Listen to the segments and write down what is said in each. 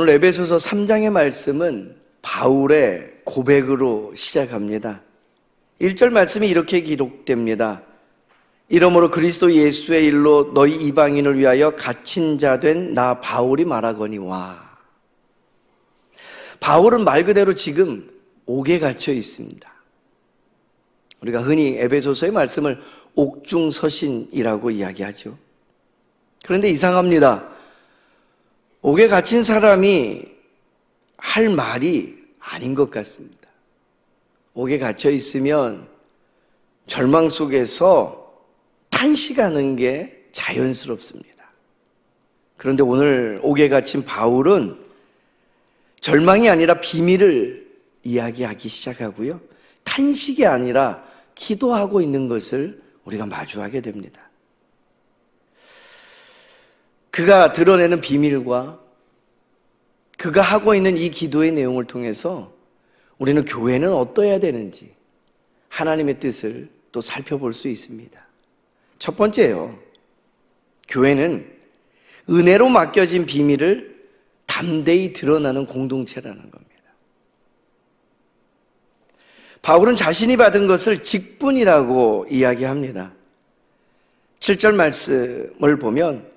오늘 에베소서 3장의 말씀은 바울의 고백으로 시작합니다. 1절 말씀이 이렇게 기록됩니다. 이러므로 그리스도 예수의 일로 너희 이방인을 위하여 갇힌 자 된 나 바울이 말하거니와. 바울은 말 그대로 지금 옥에 갇혀 있습니다. 우리가 흔히 에베소서의 말씀을 옥중서신이라고 이야기하죠. 그런데 이상합니다. 옥에 갇힌 사람이 할 말이 아닌 것 같습니다. 옥에 갇혀 있으면 절망 속에서 탄식하는 게 자연스럽습니다. 그런데 오늘 옥에 갇힌 바울은 절망이 아니라 비밀을 이야기하기 시작하고요. 탄식이 아니라 기도하고 있는 것을 우리가 마주하게 됩니다. 그가 드러내는 비밀과 그가 하고 있는 이 기도의 내용을 통해서 우리는 교회는 어떠해야 되는지 하나님의 뜻을 또 살펴볼 수 있습니다. 첫 번째요. 교회는 은혜로 맡겨진 비밀을 담대히 드러나는 공동체라는 겁니다. 바울은 자신이 받은 것을 직분이라고 이야기합니다. 7절 말씀을 보면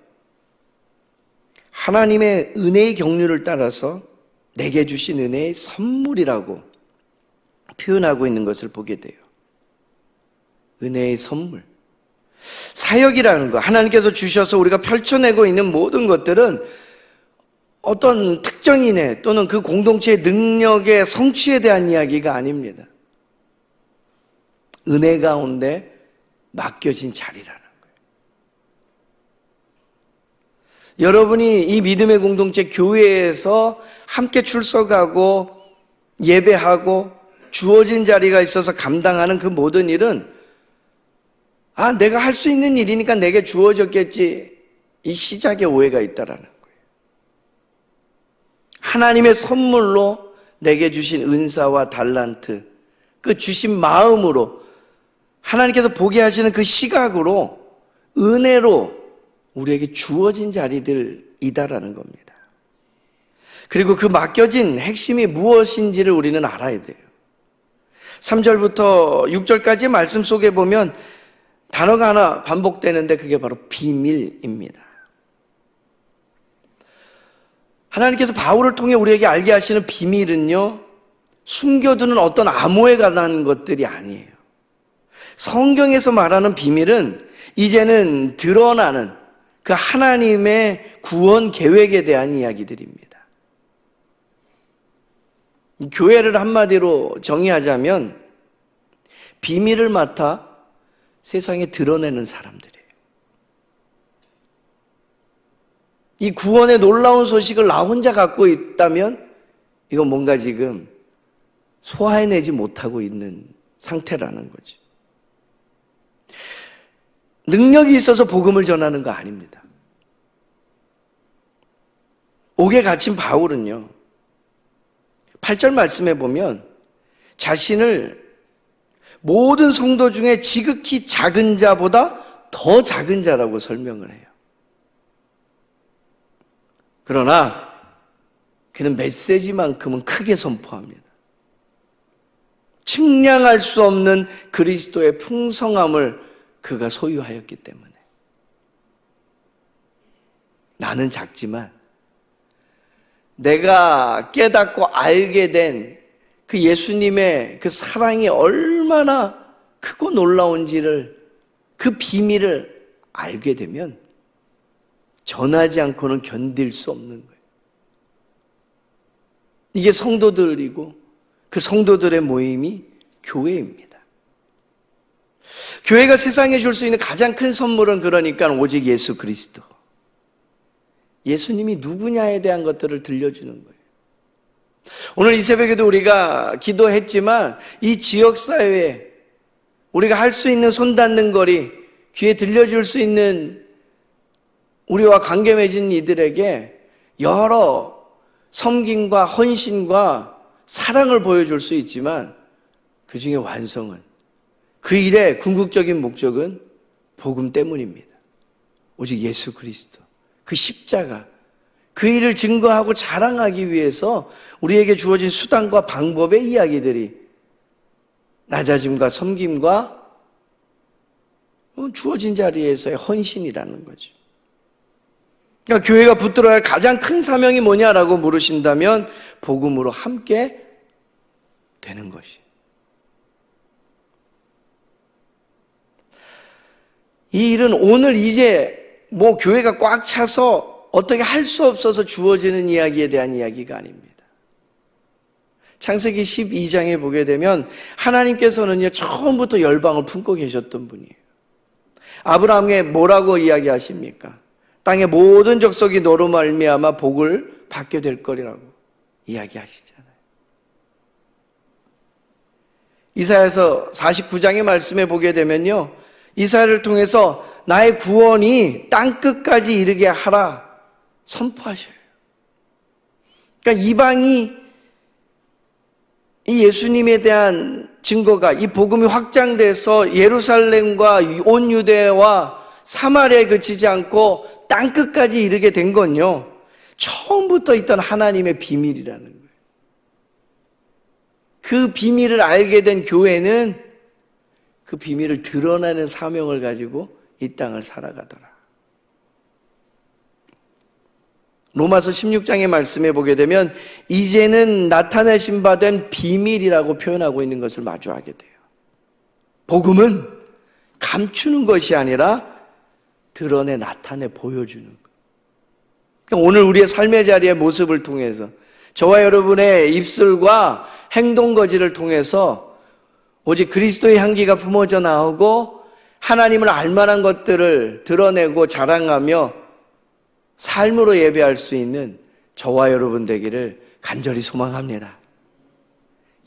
하나님의 은혜의 경륜을 따라서 내게 주신 은혜의 선물이라고 표현하고 있는 것을 보게 돼요. 은혜의 선물. 사역이라는 거, 하나님께서 주셔서 우리가 펼쳐내고 있는 모든 것들은 어떤 특정인의 또는 그 공동체의 능력의 성취에 대한 이야기가 아닙니다. 은혜 가운데 맡겨진 자리라는 거예요. 여러분이 이 믿음의 공동체 교회에서 함께 출석하고 예배하고 주어진 자리가 있어서 감당하는 그 모든 일은 내가 할 수 있는 일이니까 내게 주어졌겠지. 이 시작에 오해가 있다라는 거예요. 하나님의 선물로 내게 주신 은사와 달란트, 그 주신 마음으로 하나님께서 보게 하시는 그 시각으로 은혜로 우리에게 주어진 자리들이다라는 겁니다. 그리고 그 맡겨진 핵심이 무엇인지를 우리는 알아야 돼요. 3절부터 6절까지의 말씀 속에 보면 단어가 하나 반복되는데 그게 바로 비밀입니다. 하나님께서 바울을 통해 우리에게 알게 하시는 비밀은요, 숨겨두는 어떤 암호에 관한 것들이 아니에요. 성경에서 말하는 비밀은 이제는 드러나는 그 하나님의 구원 계획에 대한 이야기들입니다. 교회를 한마디로 정의하자면 비밀을 맡아 세상에 드러내는 사람들이에요. 이 구원의 놀라운 소식을 나 혼자 갖고 있다면 이건 뭔가 지금 소화해내지 못하고 있는 상태라는 거죠. 능력이 있어서 복음을 전하는 거 아닙니다. 옥에 갇힌 바울은요, 8절 말씀에 보면 자신을 모든 성도 중에 지극히 작은 자보다 더 작은 자라고 설명을 해요. 그러나 그는 메시지만큼은 크게 선포합니다. 측량할 수 없는 그리스도의 풍성함을 그가 소유하였기 때문에 나는 작지만 내가 깨닫고 알게 된 그 예수님의 그 사랑이 얼마나 크고 놀라운지를, 그 비밀을 알게 되면 전하지 않고는 견딜 수 없는 거예요. 이게 성도들이고 그 성도들의 모임이 교회입니다. 교회가 세상에 줄 수 있는 가장 큰 선물은 그러니까 오직 예수 그리스도, 예수님이 누구냐에 대한 것들을 들려주는 거예요. 오늘 이 새벽에도 우리가 기도했지만 이 지역사회에 우리가 할 수 있는 손 닿는 거리, 귀에 들려줄 수 있는 우리와 관계 맺은 이들에게 여러 섬김과 헌신과 사랑을 보여줄 수 있지만 그 중에 완성은, 그 일의 궁극적인 목적은 복음 때문입니다. 오직 예수 그리스도, 그 십자가, 그 일을 증거하고 자랑하기 위해서 우리에게 주어진 수단과 방법의 이야기들이 낮아짐과 섬김과 주어진 자리에서의 헌신이라는 거죠. 그러니까 교회가 붙들어야 할 가장 큰 사명이 뭐냐라고 물으신다면 복음으로 함께 되는 것이. 이 일은 오늘 이제 교회가 꽉 차서 어떻게 할 수 없어서 주어지는 이야기에 대한 이야기가 아닙니다. 창세기 12장에 보게 되면 하나님께서는요, 처음부터 열방을 품고 계셨던 분이에요. 아브라함에게 뭐라고 이야기하십니까? 땅의 모든 족속이 너로 말미암아 복을 받게 될 거리라고 이야기하시잖아요. 이사야서 49장의 말씀에 보게 되면요, 이사야를 통해서 나의 구원이 땅끝까지 이르게 하라 선포하셔요. 그러니까 이방이 이 예수님에 대한 증거가, 이 복음이 확장돼서 예루살렘과 온 유대와 사마리아에 그치지 않고 땅끝까지 이르게 된 건요, 처음부터 있던 하나님의 비밀이라는 거예요. 그 비밀을 알게 된 교회는 그 비밀을 드러내는 사명을 가지고 이 땅을 살아가더라. 로마서 16장의 말씀에 보게 되면 이제는 나타내신 바 된 비밀이라고 표현하고 있는 것을 마주하게 돼요. 복음은 감추는 것이 아니라 드러내 나타내 보여주는 것. 그러니까 오늘 우리의 삶의 자리의 모습을 통해서 저와 여러분의 입술과 행동거지를 통해서 오직 그리스도의 향기가 품어져 나오고 하나님을 알만한 것들을 드러내고 자랑하며 삶으로 예배할 수 있는 저와 여러분 되기를 간절히 소망합니다.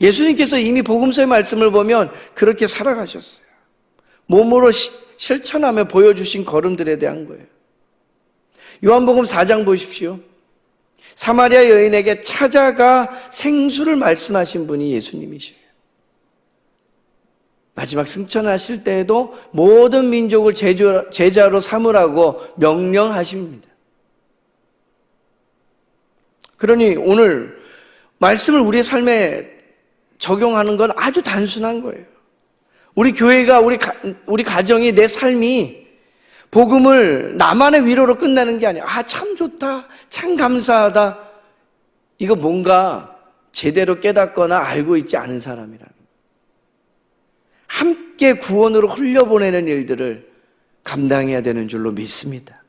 예수님께서 이미 복음서의 말씀을 보면 그렇게 살아가셨어요. 몸으로 실천하며 보여주신 걸음들에 대한 거예요. 요한복음 4장 보십시오. 사마리아 여인에게 찾아가 생수를 말씀하신 분이 예수님이셔요. 마지막 승천하실 때에도 모든 민족을 제자로 삼으라고 명령하십니다. 그러니 오늘 말씀을 우리의 삶에 적용하는 건 아주 단순한 거예요. 우리 교회가, 우리 가정이, 내 삶이 복음을 나만의 위로로 끝나는 게 아니야. 참 좋다, 참 감사하다. 이거 뭔가 제대로 깨닫거나 알고 있지 않은 사람이라는 거예요. 함께 구원으로 흘려보내는 일들을 감당해야 되는 줄로 믿습니다.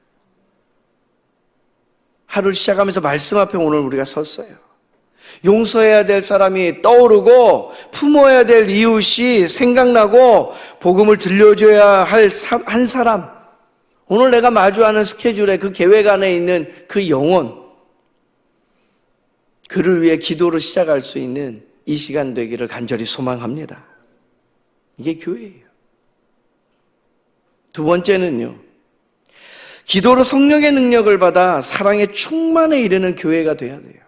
하루를 시작하면서 말씀 앞에 오늘 우리가 섰어요. 용서해야 될 사람이 떠오르고 품어야 될 이웃이 생각나고 복음을 들려줘야 할 한 사람, 오늘 내가 마주하는 스케줄에 그 계획 안에 있는 그 영혼, 그를 위해 기도로 시작할 수 있는 이 시간 되기를 간절히 소망합니다. 이게 교회예요. 두 번째는요, 기도로 성령의 능력을 받아 사랑의 충만에 이르는 교회가 돼야 돼요.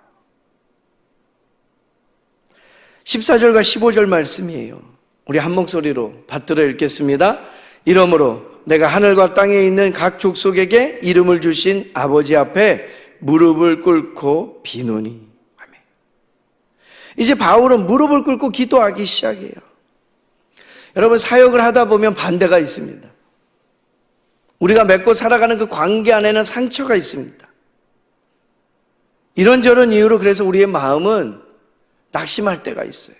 14절과 15절 말씀이에요. 우리 한 목소리로 받들어 읽겠습니다. 이러므로 내가 하늘과 땅에 있는 각 족속에게 이름을 주신 아버지 앞에 무릎을 꿇고 비노니. 아멘. 이제 바울은 무릎을 꿇고 기도하기 시작해요. 여러분, 사역을 하다 보면 반대가 있습니다. 우리가 맺고 살아가는 그 관계 안에는 상처가 있습니다. 이런저런 이유로 그래서 우리의 마음은 낙심할 때가 있어요.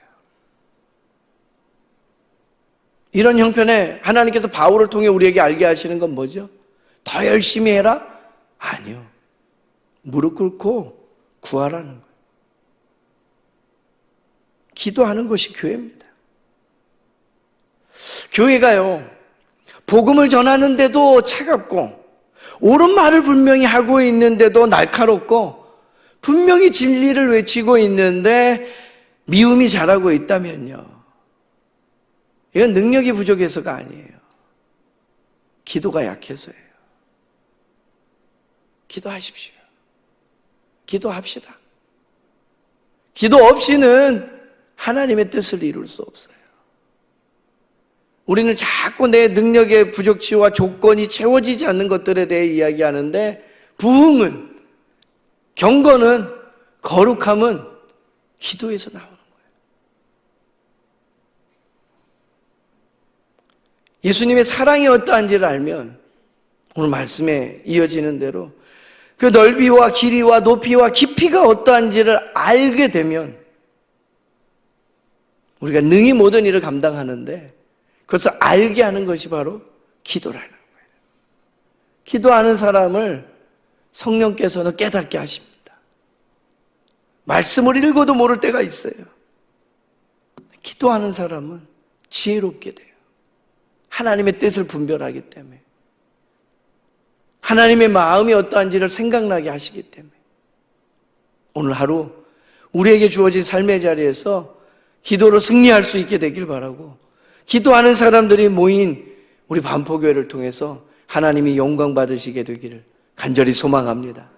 이런 형편에 하나님께서 바울을 통해 우리에게 알게 하시는 건 뭐죠? 더 열심히 해라? 아니요. 무릎 꿇고 구하라는 거예요. 기도하는 것이 교회입니다. 교회가요, 복음을 전하는데도 차갑고 옳은 말을 분명히 하고 있는데도 날카롭고 분명히 진리를 외치고 있는데 미움이 자라고 있다면요, 이건 능력이 부족해서가 아니에요. 기도가 약해서예요. 기도하십시오. 기도합시다. 기도 없이는 하나님의 뜻을 이룰 수 없어요. 우리는 자꾸 내 능력의 부족치와 조건이 채워지지 않는 것들에 대해 이야기하는데, 부흥은 경건은, 거룩함은 기도에서 나오는 거예요. 예수님의 사랑이 어떠한지를 알면 오늘 말씀에 이어지는 대로 그 넓이와 길이와 높이와 깊이가 어떠한지를 알게 되면 우리가 능히 모든 일을 감당하는데 그것을 알게 하는 것이 바로 기도라는 거예요. 기도하는 사람을 성령께서는 깨닫게 하십니다. 말씀을 읽어도 모를 때가 있어요. 기도하는 사람은 지혜롭게 돼요. 하나님의 뜻을 분별하기 때문에, 하나님의 마음이 어떠한지를 생각나게 하시기 때문에 오늘 하루 우리에게 주어진 삶의 자리에서 기도로 승리할 수 있게 되길 바라고, 기도하는 사람들이 모인 우리 반포교회를 통해서 하나님이 영광 받으시게 되기를 간절히 소망합니다.